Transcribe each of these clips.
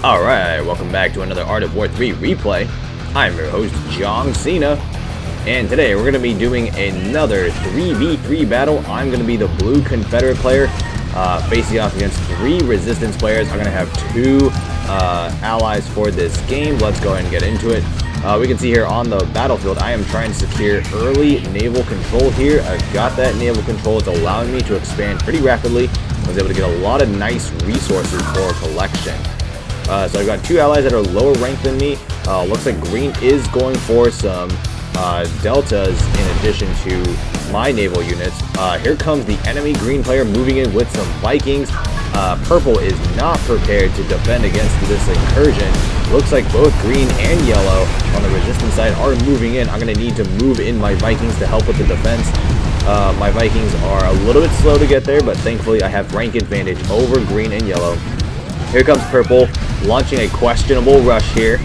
Alright, welcome back to another Art of War 3 replay. I'm your host, JEONG SINAH, and today we're going to be doing another 3v3 battle. I'm going to be the blue Confederate player, facing off against 3 resistance players. I'm going to have 2 allies for this game. Let's go ahead and get into it. We can see here on the battlefield, I am trying to secure early naval control here. I've got that naval control. It's allowing me to expand pretty rapidly. I was able to get a lot of nice resources for collection. So I've got 2 allies that are lower ranked than me. Looks like green is going for some deltas in addition to my naval units. Here comes the enemy green player moving in with some Vikings. Purple is not prepared to defend against this incursion. Looks like both green and yellow on the resistance side are moving in. I'm going to need to move in my Vikings to help with the defense. My Vikings are a little bit slow to get there, but thankfully I have rank advantage over green and yellow. Here comes purple, launching a questionable rush here,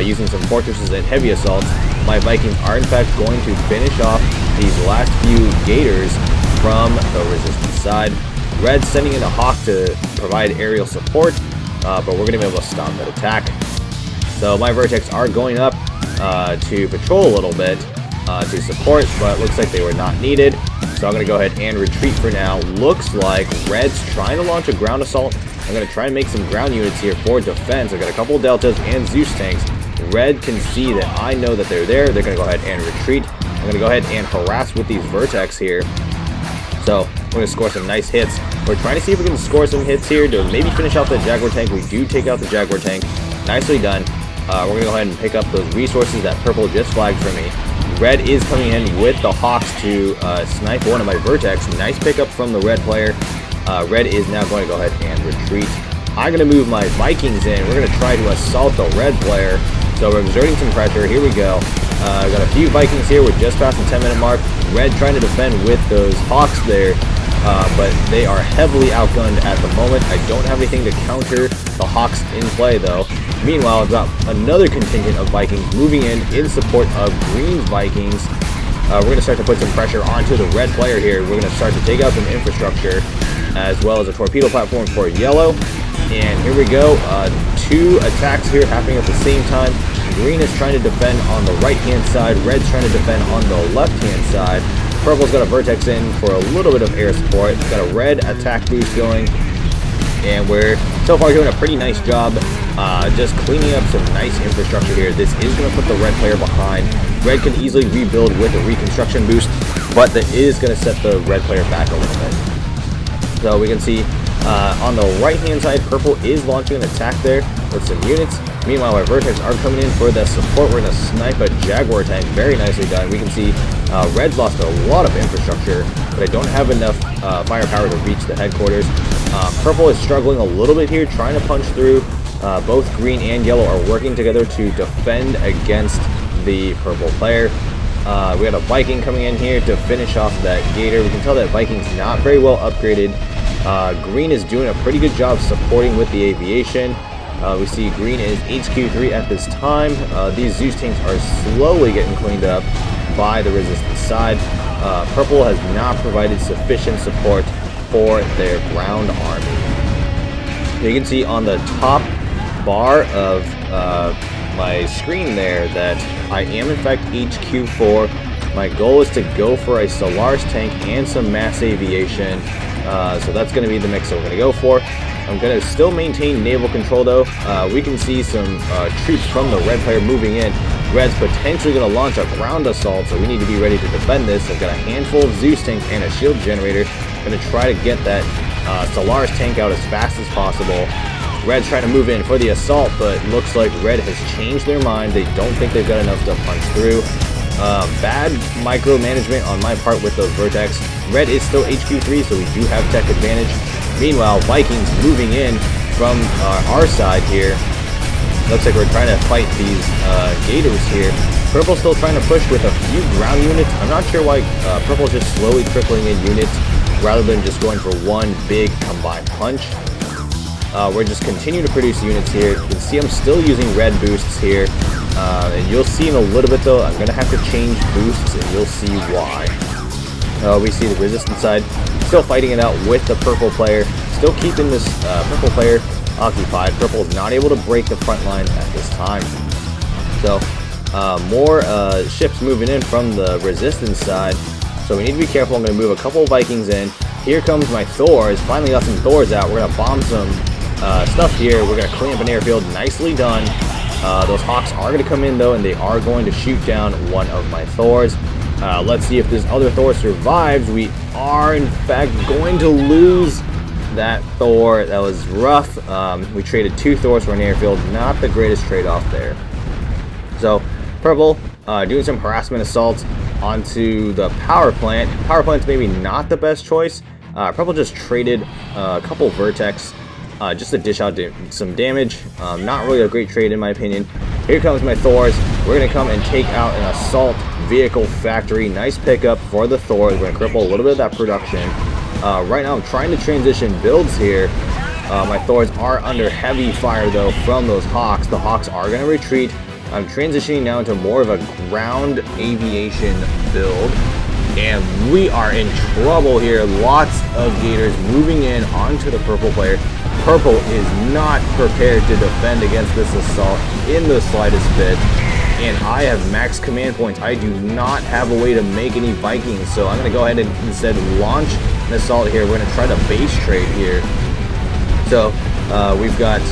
using some fortresses and heavy assaults. My Vikings are in fact going to finish off these last few gators from the resistance side. Red sending in a hawk to provide aerial support, but we're going to be able to stop that attack. So my vertex are going up to patrol a little bit to support, but it looks like they were not needed. So I'm going to go ahead and retreat for now. Looks like Red's trying to launch a ground assault. I'm going to try and make some ground units here for defense. I've got a couple of deltas and Zeus tanks. Red can see that I know that they're there. They're going to go ahead and retreat. I'm going to go ahead and harass with these vertex here. So we're going to score some nice hits. We're trying to see if we can score some hits here to maybe finish off the Jaguar tank. We do take out the Jaguar tank. Nicely done. We're going to go ahead and pick up those resources that purple just flagged for me. Red is coming in with the hawks to snipe one of my vertex. Nice pickup from the red player. Red is now going to go ahead and retreat. I'm going to move my Vikings in. We're going to try to assault the red player. So we're exerting some pressure. Here we go. I've got a few Vikings here. We're just past the 10-minute mark. Red trying to defend with those hawks there, but they are heavily outgunned at the moment. I don't have anything to counter the hawks in play though. Meanwhile, I've got another contingent of Vikings moving in support of green's Vikings. We're going to start to put some pressure onto the red player here. We're going to start to take out some infrastructure, as well as a torpedo platform for yellow. And here we go. 2 attacks here happening at the same time. Green is trying to defend on the right-hand side. Red's trying to defend on the left-hand side. Purple's got a vertex in for a little bit of air support. It's got a red attack boost going. And we're so far doing a pretty nice job just cleaning up some nice infrastructure here. This is going to put the red player behind. Red can easily rebuild with a reconstruction boost, but that is going to set the red player back a little bit. So we can see on the right-hand side, purple is launching an attack there with some units. Meanwhile, our vertex are coming in for the support. We're going to snipe a Jaguar tank. Very nicely done. We can see Red's lost a lot of infrastructure, but I don't have enough firepower to reach the headquarters. Purple is struggling a little bit here, trying to punch through. Both green and yellow are working together to defend against the purple player. We got a Viking coming in here to finish off that gator. We can tell that Viking's not very well upgraded. Green is doing a pretty good job supporting with the aviation. We see green is HQ3 at this time. These Zeus tanks are slowly getting cleaned up by the resistance side. Purple has not provided sufficient support for their ground army. You can see on the top bar of my screen there that I am in fact HQ4. My goal is to go for a Solaris tank and some mass aviation. So that's going to be the mix that we're going to go for. I'm going to still maintain naval control though. We can see some troops from the red player moving in. Red's potentially going to launch a ground assault, so we need to be ready to defend this. I've got a handful of Zeus tanks and a shield generator. I'm going to try to get that Solaris tank out as fast as possible. Red's trying to move in for the assault, but looks like Red has changed their mind. They don't think they've got enough to punch through. Bad micromanagement on my part with those vertex. Red is still HQ3, so we do have tech advantage. Meanwhile, Vikings moving in from our side here. Looks like we're trying to fight these gators here. Purple's still trying to push with a few ground units. I'm not sure why Purple's just slowly trickling in units rather than just going for one big combined punch. We're just continuing to produce units here. You can see I'm still using red boosts here. And you'll see in a little bit though, I'm going to have to change boosts and you'll see why. We see the resistance side still fighting it out with the purple player. Still keeping this purple player occupied. Purple is not able to break the front line at this time. So more ships moving in from the resistance side. So we need to be careful. I'm going to move a couple of Vikings in. Here comes my Thors. Finally got some Thors out. We're going to bomb some stuff here. We're going to clamp an airfield. Nicely done. Those Hawks are going to come in though, and they are going to shoot down one of my Thors. Let's see if this other Thor survives. We are in fact going to lose that Thor. That was rough. We traded 2 Thors for an airfield. Not the greatest trade-off there. So Purple doing some harassment assaults onto the power plant. Power plant's maybe not the best choice. Purple just traded a couple Vertex just to dish out some damage. Not really a great trade in my opinion. Here comes my Thors. We're going to come and take out an assault vehicle factory. Nice pickup for the Thors. We're going to cripple a little bit of that production. Right now I'm trying to transition builds here. My Thors are under heavy fire though from those Hawks. The Hawks are going to retreat. I'm transitioning now into more of a ground aviation build, and we are in trouble here. Lots of Gators moving in onto the Purple player. Purple is not prepared to defend against this assault in the slightest bit, and I have max command points. I do not have a way to make any Vikings, so I'm going to go ahead and instead launch an assault here. We're going to try to base trade here. So we've got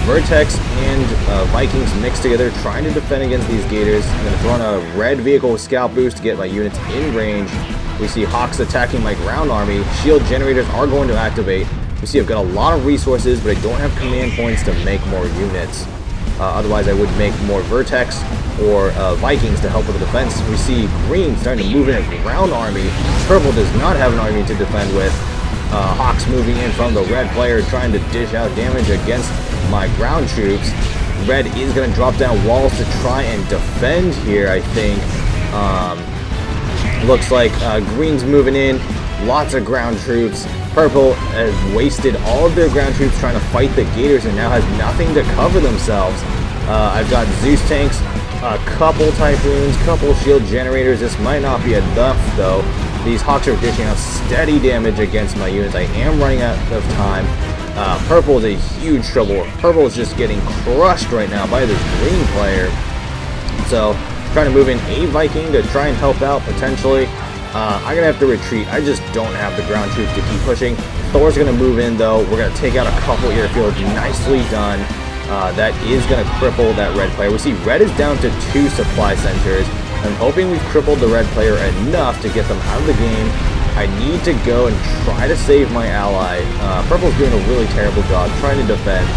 Vertex and Vikings mixed together trying to defend against these Gators. I'm going to throw on a red vehicle with scout boost to get my units in range. We see Hawks attacking my ground army. Shield generators are going to activate. We see I've got a lot of resources, but I don't have command points to make more units. Otherwise I would make more Vertex or Vikings to help with the defense. We see Green starting to move in a ground army. Purple does not have an army to defend with. Hawks moving in from the red player trying to dish out damage against my ground troops. Red is going to drop down walls to try and defend here, I think. Looks like Green's moving in. Lots of ground troops. Purple has wasted all of their ground troops trying to fight the Gators and now has nothing to cover themselves. I've got Zeus tanks, a couple Typhoons, couple shield generators. This might not be enough though. These Hawks are dishing out steady damage against my units. I am running out of time. Purple is a huge trouble. Purple is just getting crushed right now by this green player. So, trying to move in a Viking to try and help out potentially. I'm going to have to retreat. I just don't have the ground troops to keep pushing. Thor's going to move in though. We're going to take out a couple airfields. Nicely done. That is going to cripple that red player. We see red is down to 2 supply centers. I'm hoping we've crippled the red player enough to get them out of the game. I need to go and try to save my ally. Purple's doing a really terrible job trying to defend.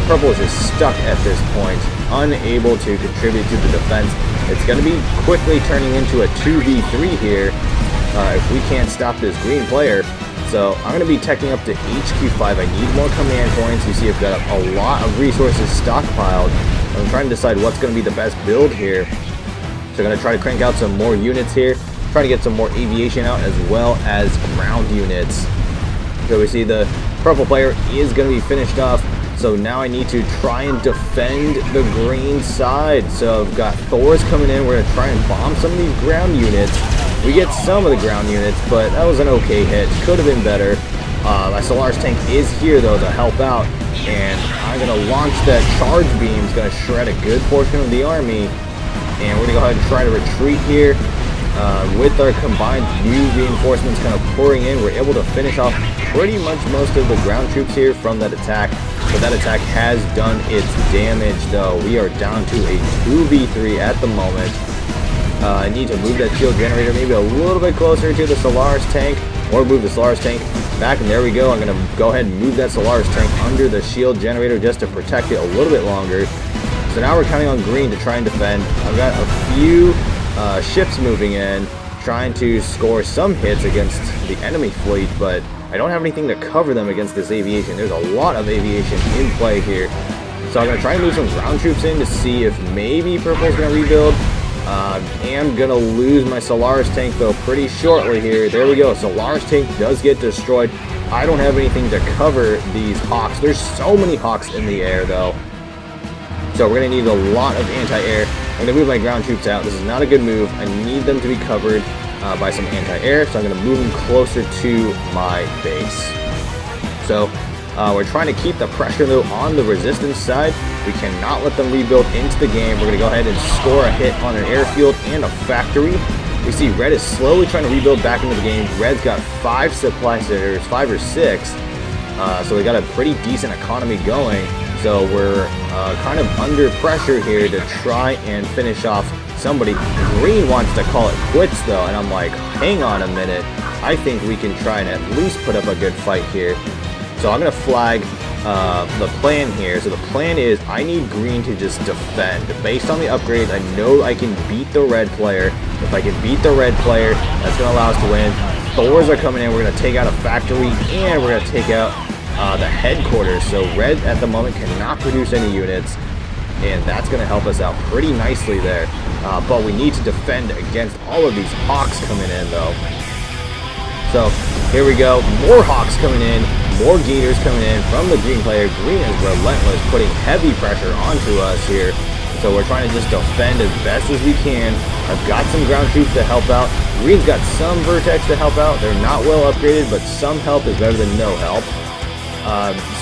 Purple is just stuck at this point, unable to contribute to the defense. It's going to be quickly turning into a 2v3 here if we can't stop this green player. So I'm going to be teching up to HQ5. I need more command points. You see I've got a lot of resources stockpiled. I'm trying to decide what's going to be the best build here. So I'm going to try to crank out some more units here, try to get some more aviation out as well as ground units. So we see the purple player is going to be finished off. So now I need to try and defend the green side. So I've got Thors coming in. We're going to try and bomb some of these ground units. We get some of the ground units, but that was an okay hit. Could have been better. My Solaris tank is here though to help out. And I'm going to launch that charge beam. It's going to shred a good portion of the army. And we're going to go ahead and try to retreat here. With our combined new reinforcements kind of pouring in, we're able to finish off pretty much most of the ground troops here from that attack. But that attack has done its damage though. We are down to a 2v3 at the moment. I need to move that shield generator maybe a little bit closer to the Solaris tank, or move the Solaris tank back, and there we go. I'm going to go ahead and move that Solaris tank under the shield generator just to protect it a little bit longer. So now we're counting on green to try and defend. I've got a few ships moving in, trying to score some hits against the enemy fleet, but I don't have anything to cover them against this aviation. There's a lot of aviation in play here. So I'm going to try and move some ground troops in to see if maybe purple's going to rebuild. I am going to lose my Solaris tank though pretty shortly here. There we go. Solaris tank does get destroyed. I don't have anything to cover these Hawks. There's so many Hawks in the air though. So we're going to need a lot of anti-air. I'm going to move my ground troops out. This is not a good move. I need them to be covered by some anti-air. So I'm going to move them closer to my base. So We're trying to keep the pressure though on the resistance side. We cannot let them rebuild into the game. We're going to go ahead and score a hit on an airfield and a factory. We see Red is slowly trying to rebuild back into the game. Red's got 5 supply centers, 5 or 6. So they got a pretty decent economy going. So we're kind of under pressure here to try and finish off somebody. Green wants to call it quits though, and I'm like, hang on a minute. I think we can try and at least put up a good fight here. So I'm going to flag the plan here. So the plan is I need green to just defend. Based on the upgrades, I know I can beat the red player. If I can beat the red player, that's going to allow us to win. Thors are coming in. We're going to take out a factory, and we're going to take out the headquarters. So red at the moment cannot produce any units, and that's going to help us out pretty nicely there. But we need to defend against all of these hawks coming in though. So here we go, more hawks coming in, more gators coming in from the green player. Green is relentless, putting heavy pressure onto us here. So we're trying to just defend as best as we can. I've got some ground troops to help out. Green's got some vertex to help out. They're not well upgraded, but some help is better than no help.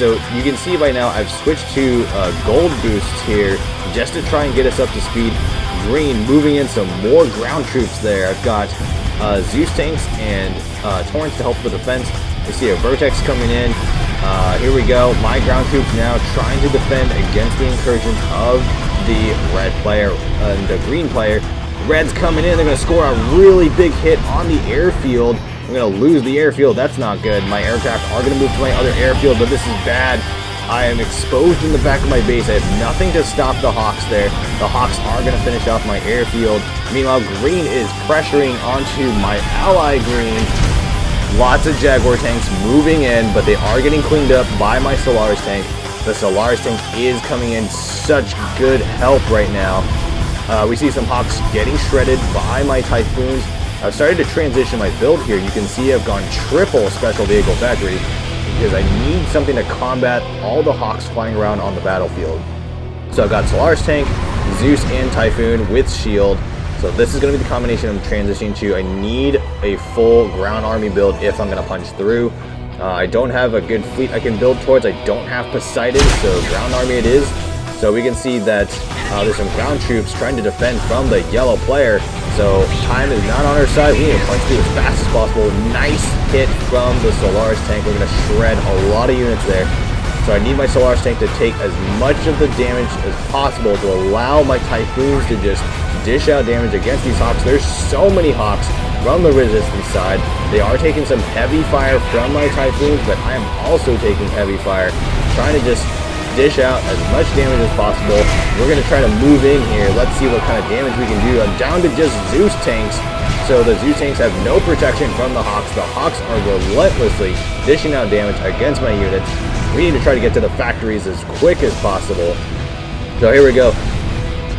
So you can see by now I've switched to gold boosts here just to try and get us up to speed. Green moving in some more ground troops there. I've got Zeus tanks and Torrents to help the defense. We see a vertex coming in. Here we go. My ground troops now trying to defend against the incursions of the red player and the green player. Red's coming in. They're going to score a really big hit on the airfield. I'm going to lose the airfield. That's not good. My aircraft are going to move to my other airfield, but this is bad. I am exposed in the back of my base. I have nothing to stop the hawks there. The hawks are going to finish off my airfield. Meanwhile, green is pressuring onto my ally green. Lots of Jaguar tanks moving in, but they are getting cleaned up by my Solaris tank. The Solaris tank is coming in such good help right now. We see some hawks getting shredded by my Typhoons. I've started to transition my build here. You can see I've gone triple special vehicle factory because I need something to combat all the hawks flying around on the battlefield. So I've got Solaris tank, Zeus, and Typhoon with shield. So this is going to be the combination I'm transitioning to. I need a full ground army build if I'm going to punch through. I don't have a good fleet I can build towards. I don't have Poseidon, so ground army it is. So we can see that there's some ground troops trying to defend from the yellow player. So time is not on our side. We need to punch through as fast as possible. Nice hit from the Solaris tank. We're going to shred a lot of units there. So I need my Solaris tank to take as much of the damage as possible to allow my Typhoons to just dish out damage against these hawks. There's so many hawks from the resistance side. They are taking some heavy fire from my Typhoons, but I am also taking heavy fire, trying to just dish out as much damage as possible. We're going to try to move in here. Let's see what kind of damage we can do. I'm down to just Zeus tanks. So the Zeus tanks have no protection from the hawks. The hawks are relentlessly dishing out damage against my units. We need to try to get to the factories as quick as possible. So here we go.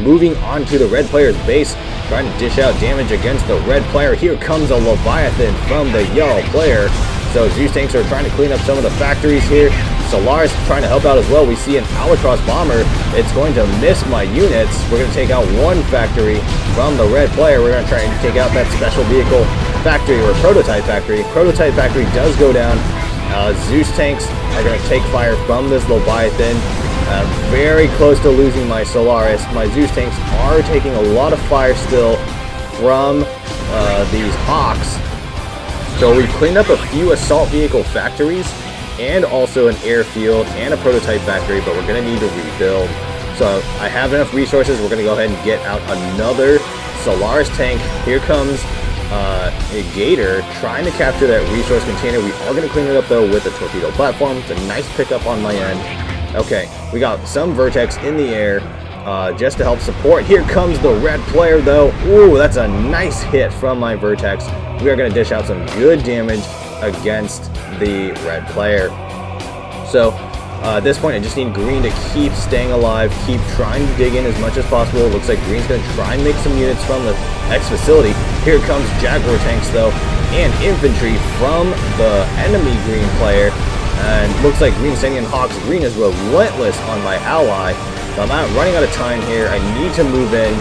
Moving on to the red player's base, trying to dish out damage against the red player. Here comes a Leviathan from the yellow player. So Zeus tanks are trying to clean up some of the factories here. Solaris trying to help out as well. We see an Albatross bomber. It's going to miss my units. We're going to take out one factory from the red player. We're going to try and take out that special vehicle factory or prototype factory. Prototype factory does go down. Zeus tanks are going to take fire from this Leviathan. Very close to losing my Solaris. My Zeus tanks are taking a lot of fire still from these hawks. So we've cleaned up a few assault vehicle factories and also an airfield and a prototype factory, but we're going to need to rebuild. So I have enough resources. We're going to go ahead and get out another Solaris tank. Here comes a Gator trying to capture that resource container. We are going to clean it up though with a torpedo platform. It's a nice pickup on my end. Okay, we got some vertex in the air just to help support. Here comes the red player though. Ooh, that's a nice hit from my vertex. We are going to dish out some good damage against the red player. So at this point I just need green to keep staying alive, keep trying to dig in as much as possible. It looks like green's going to try and make some units from the X facility. Here comes Jaguar tanks though and infantry from the enemy green player, and looks like green sending in hawks. Green is relentless on my ally. I'm running out of time here. I need to move in.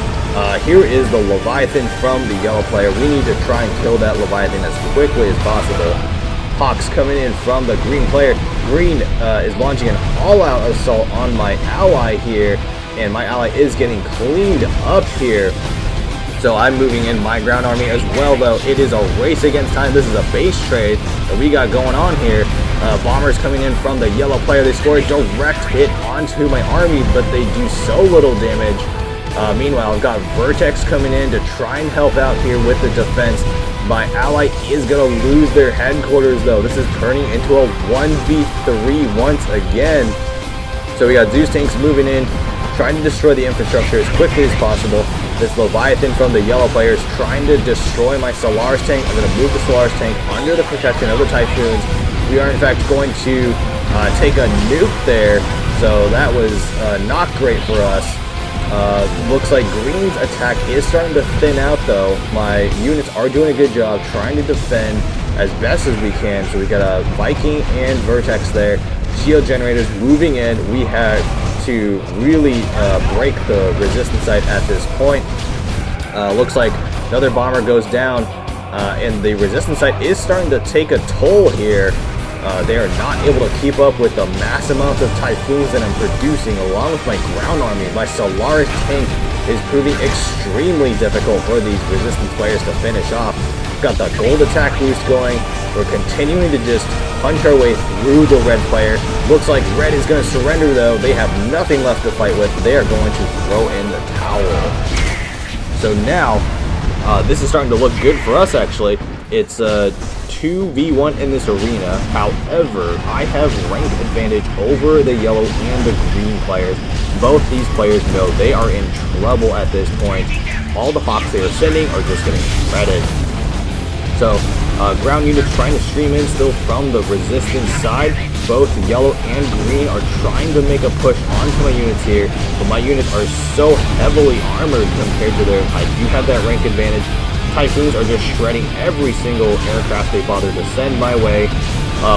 Here is the Leviathan from the yellow player. We need to try and kill that Leviathan as quickly as possible. Hawks coming in from the green player. Green is launching an all-out assault on my ally here, and my ally is getting cleaned up here. So I'm moving in my ground army as well, though. It is a race against time. This is a base trade that we got going on here. Bombers coming in from the yellow player. They score a direct hit onto my army, but they do so little damage. Meanwhile, I've got Vertex coming in to try and help out here with the defense. My ally is going to lose their headquarters, though. This is turning into a 1v3 once again. So we got Zeus tanks moving in, trying to destroy the infrastructure as quickly as possible. This Leviathan from the yellow player is trying to destroy my Solaris tank. I'm going to move the Solaris tank under the protection of the Typhoons. We are in fact going to take a nuke there, so that was not great for us. Looks like Green's attack is starting to thin out, though. My units are doing a good job trying to defend as best as we can. So we got a Viking and Vertex there. Shield generators moving in. We have to really break the resistance site at this point. Looks like another bomber goes down, and the resistance site is starting to take a toll here. They are not able to keep up with the mass amounts of Typhoons that I'm producing, along with my ground army. My Solaris tank is proving extremely difficult for these resistance players to finish off. Got the gold attack boost going. We're continuing to just punch our way through the red player. Looks like red is going to surrender, though. They have nothing left to fight with. They are going to throw in the towel. So now, this is starting to look good for us, actually. It's 2v1 in this arena. However, I have rank advantage over the yellow and the green players. Both these players know they are in trouble at this point. All the Hawks they are sending are just getting shredded. So, ground units trying to stream in still from the resistance side. Both yellow and green are trying to make a push onto my units here, but my units are so heavily armored compared to theirs. I do have that rank advantage. Typhoons are just shredding every single aircraft they bother to send my way.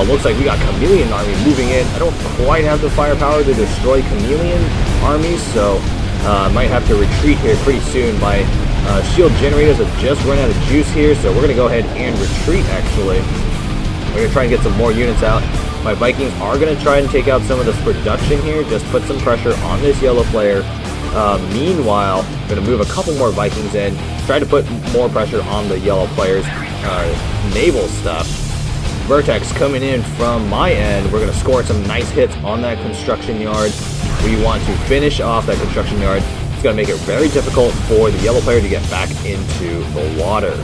Looks like we got Chameleon Army moving in. I don't quite have the firepower to destroy Chameleon armies, so I might have to retreat here pretty soon. My shield generators have just run out of juice here, so we're going to go ahead and retreat, actually. We're going to try and get some more units out. My Vikings are going to try and take out some of this production here, just put some pressure on this yellow player. Meanwhile, I'm going to move a couple more Vikings in, try to put more pressure on the yellow player's naval stuff. Vertex coming in from my end. We're going to score some nice hits on that construction yard. We want to finish off that construction yard. It's going to make it very difficult for the yellow player to get back into the water.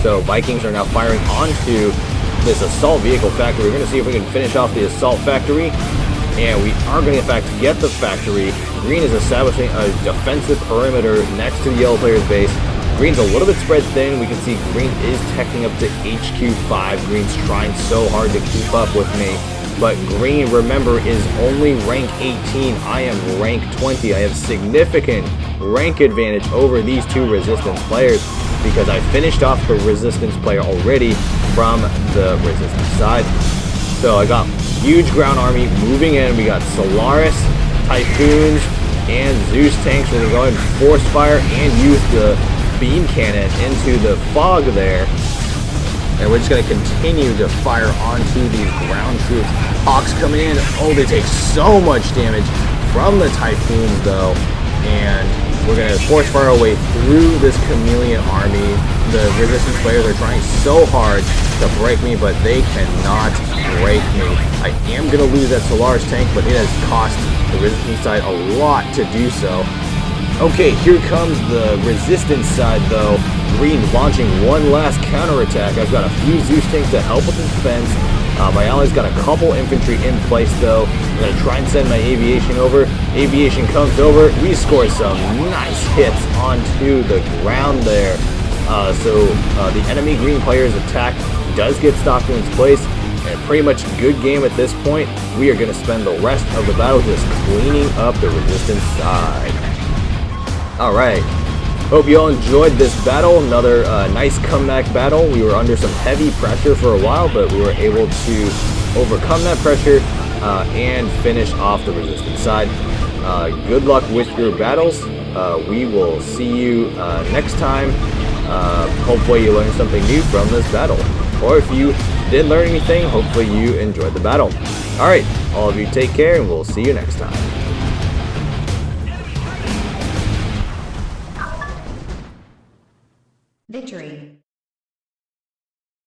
So Vikings are now firing onto this assault vehicle factory. We're going to see if we can finish off the assault factory. And we are going to in fact get the factory. Green is establishing a defensive perimeter next to the yellow player's base. Green's a little bit spread thin. We can see Green is teching up to HQ5. Green's trying so hard to keep up with me. But Green, remember, is only rank 18. I am rank 20. I have significant rank advantage over these two resistance players because I finished off the resistance player already from the resistance side. So I got huge ground army moving in. We got Solaris, Typhoons, and Zeus tanks. We're going to go ahead and force fire and use the beam cannon into the fog there. And we're just going to continue to fire onto these ground troops. Hawks coming in. Oh, they take so much damage from the Typhoons, though. And we're going to force fire our way through this Chameleon army. The resistance players are trying so hard to break me, but they cannot break me. I am going to lose that Solaris tank, but it has cost the resistance side a lot to do so. Okay, here comes the resistance side, though. Green launching one last counterattack. I've got a few Zeus tanks to help with the defense. My ally's got a couple infantry in place, though. I'm going to try and send my aviation over. Aviation comes over. We score some nice hits onto the ground there. So the enemy green player's attack does get stopped in its place. And pretty much good game at this point. We are going to spend the rest of the battle just cleaning up the resistance side. Alright, hope you all enjoyed this battle. Another nice comeback battle. We were under some heavy pressure for a while, but we were able to overcome that pressure and finish off the resistance side. Good luck with your battles. We will see you next time. Hopefully you learned something new from this battle. Or if you did learn anything, hopefully you enjoyed the battle. Alright, all of you take care, and we'll see you next time. Victory.